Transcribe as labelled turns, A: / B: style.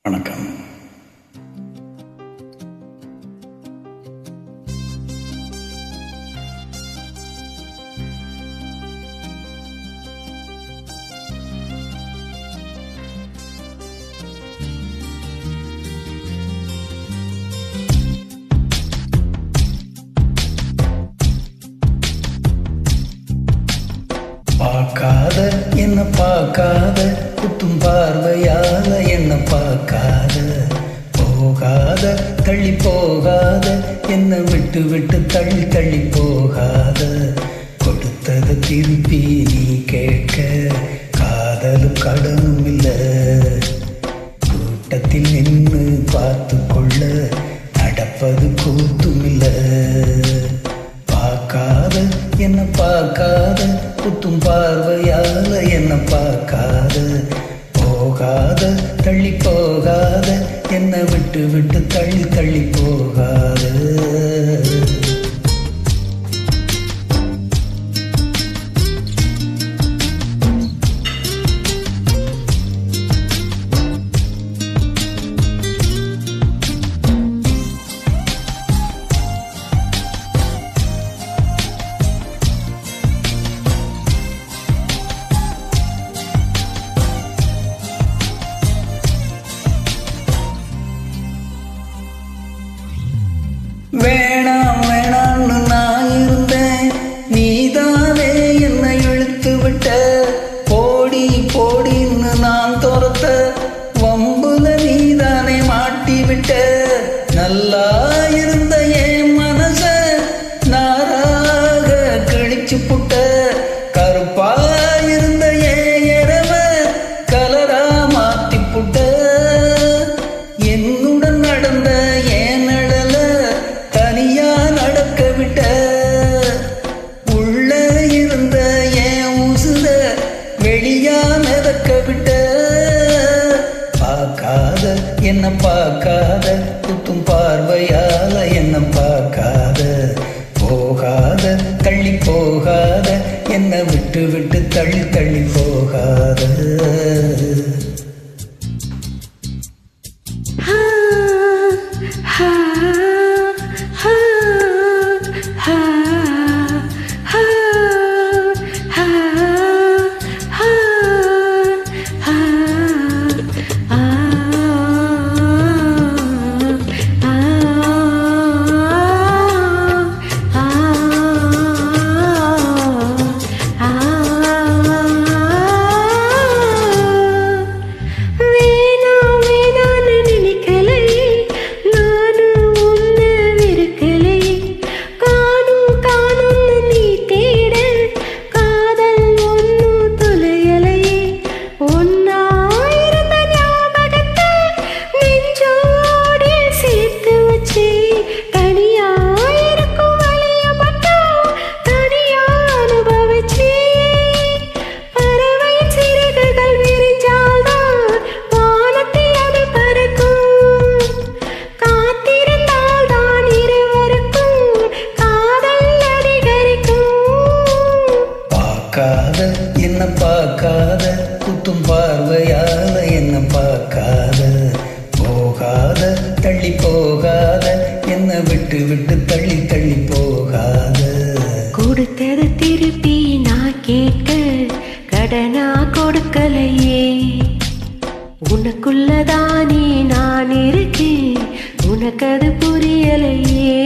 A: வணக்கம். பார்க்காத என்ன பார்க்காத, குத்தும் பார்வையால என்ன பார்க்காத, போகாத தள்ளி போகாத, என்ன விட்டு விட்டு தள்ளி தள்ளி போகாத, கொடுத்தது திருப்பி நீ கேட்க காதலும் கடனும் இல்லை, கூட்டத்தில் நின்று பார்த்து கொள்ள நடப்பது கூத்தும் இல்லை. பார்க்காத என்ன பார்க்காத, குத்தும் பார்வையால என்ன பார்க்காத, போகாத தள்ளி போகாத, என்ன விட்டு விட்டு தள்ளி தள்ளி போகாத. வேணாம் வேணான்னு நான் இருந்தேன், நீதானே என்னை இழுத்து விட்ட, போடி போடின்னு நான் துரத்த, வம்புல நீதானே மாட்டி விட்ட, நல்லா இருந்த என் மனச நாராக கிழிச்சு புட்ட, கருப்பா இருந்த என் இரவ கலரா மாத்தி புட்ட, என்னுடன் நடந்த என் நடல தனியா நடக்க விட்ட, உள்ள இருந்த என் உசுர வெளியா மிதக்க விட்ட. பார்க்காத என்ன பார்க்காத, குத்தும் பார்வையால என்ன பார்க்காத, போகாத தள்ளி போகாத, என்ன விட்டு விட்டு தள்ளி தள்ளி போகாத. பார்க்காத என்ன பார்க்காத, குத்தும் பார்வையால என்ன பார்க்காத, போகாத தள்ளி போகாத, என்ன விட்டு விட்டு தள்ளி தள்ளி போகாத.
B: கொடுத்தது திருப்பி நான் கேட்க கடனா கொடுக்கலையே, உனக்குள்ளதானே நான் இருக்கேன், உனக்கு அது புரியலையே.